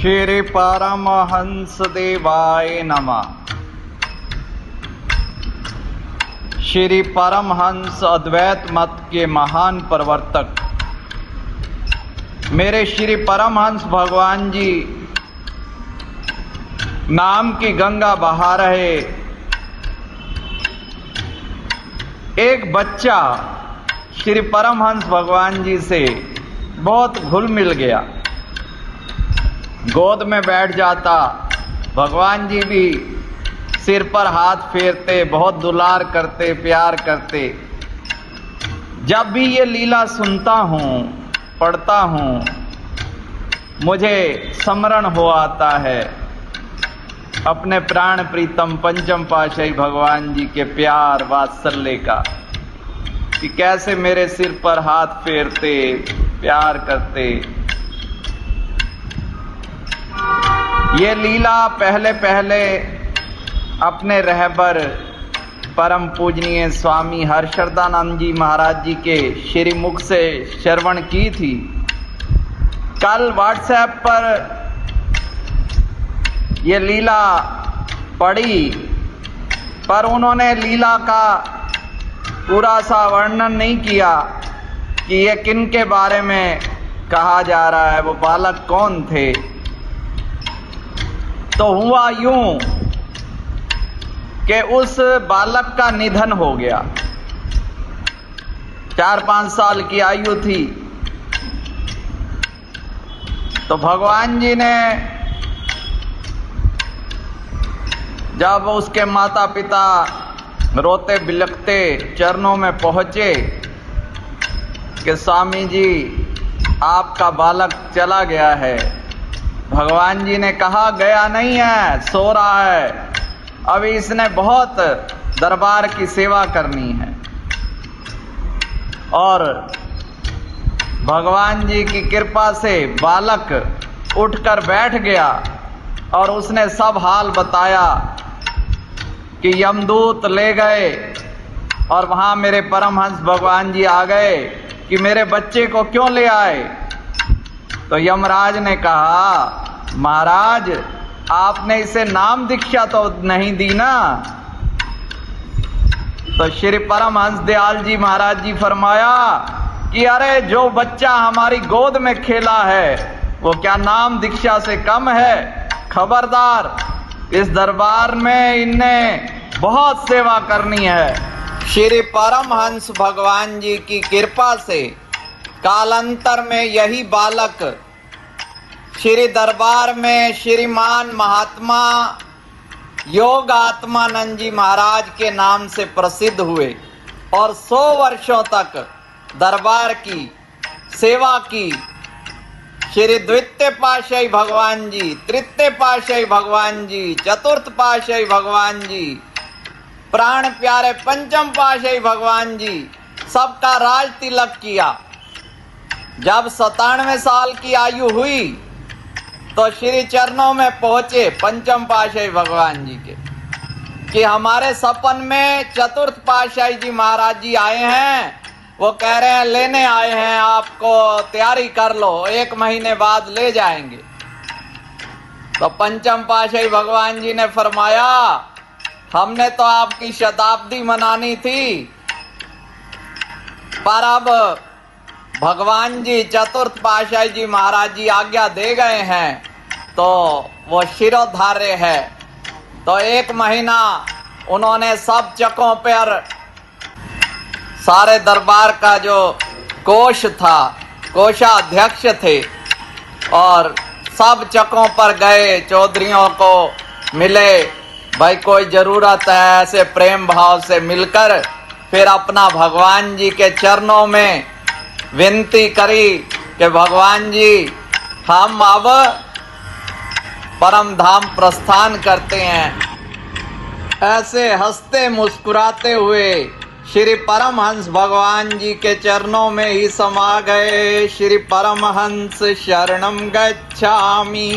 श्री परमहंस देवाय नमः। श्री परमहंस अद्वैत मत के महान प्रवर्तक मेरे श्री परमहंस भगवान जी नाम की गंगा बहा रहे एक बच्चा श्री परमहंस भगवान जी से बहुत घुल मिल गया, गोद में बैठ जाता। भगवान जी भी सिर पर हाथ फेरते, बहुत दुलार करते, प्यार करते। जब भी ये लीला सुनता हूँ, पढ़ता हूँ, मुझे स्मरण हो आता है अपने प्राण प्रीतम पंचम पातशाही भगवान जी के प्यार वात्सल्य का, कि कैसे मेरे सिर पर हाथ फेरते, प्यार करते। ये लीला पहले पहले अपने रहबर परम पूजनीय स्वामी हर्षवर्धनानंद जी महाराज जी के श्री मुख से श्रवण की थी। कल व्हाट्सएप पर ये लीला पढ़ी, पर उन्होंने लीला का पूरा सा वर्णन नहीं किया कि ये किन के बारे में कहा जा रहा है, वो बालक कौन थे। तो हुआ यूं कि उस बालक का निधन हो गया। 4-5 साल की आयु थी। तो भगवान जी ने जब उसके माता पिता रोते बिलखते चरणों में पहुंचे कि स्वामी जी आपका बालक चला गया है, भगवान जी ने कहा गया नहीं है, सो रहा है, अभी इसने बहुत दरबार की सेवा करनी है। और भगवान जी की कृपा से बालक उठकर बैठ गया और उसने सब हाल बताया कि यमदूत ले गए और वहां मेरे परमहंस भगवान जी आ गए कि मेरे बच्चे को क्यों ले आए। तो यमराज ने कहा महाराज आपने इसे नाम दीक्षा तो नहीं दी ना। तो श्री परमहंस दयाल जी महाराज जी फरमाया कि अरे जो बच्चा हमारी गोद में खेला है वो क्या नाम दीक्षा से कम है। खबरदार, इस दरबार में इनने बहुत सेवा करनी है। श्री परमहंस भगवान जी की कृपा से कालांतर में यही बालक श्री दरबार में श्रीमान महात्मा योग आत्मानंद जी महाराज के नाम से प्रसिद्ध हुए और 100 वर्षों तक दरबार की सेवा की। श्री द्वितीय पातशाही भगवान जी, तृतीय पातशाही भगवान जी, चतुर्थ पातशाही भगवान जी, प्राण प्यारे पंचम पातशाही भगवान जी, सबका राज तिलक किया। जब 97 साल की आयु हुई तो श्री चरणों में पहुंचे पंचम पातशाही भगवान जी के कि हमारे सपन में चतुर्थ पातशाही जी महाराज जी आए हैं, वो कह रहे हैं लेने आए हैं आपको, तैयारी कर लो, 1 महीने बाद ले जाएंगे। तो पंचम पातशाही भगवान जी ने फरमाया हमने तो आपकी शताब्दी मनानी थी, पर अब भगवान जी चतुर्थ पातशाही जी महाराज जी आज्ञा दे गए हैं तो वो शिरोधार्य है। तो 1 महीना उन्होंने सब चकों पर, सारे दरबार का जो कोष था, कोषाध्यक्ष थे, और सब चकों पर गए, चौधरियों को मिले, भाई कोई जरूरत है, ऐसे प्रेम भाव से मिलकर फिर अपना भगवान जी के चरणों में विनती करी कि भगवान जी हम अब परम धाम प्रस्थान करते हैं। ऐसे हंसते मुस्कुराते हुए श्री परमहंस भगवान जी के चरणों में ही समा गए। श्री परमहंस शरणम गच्छामि।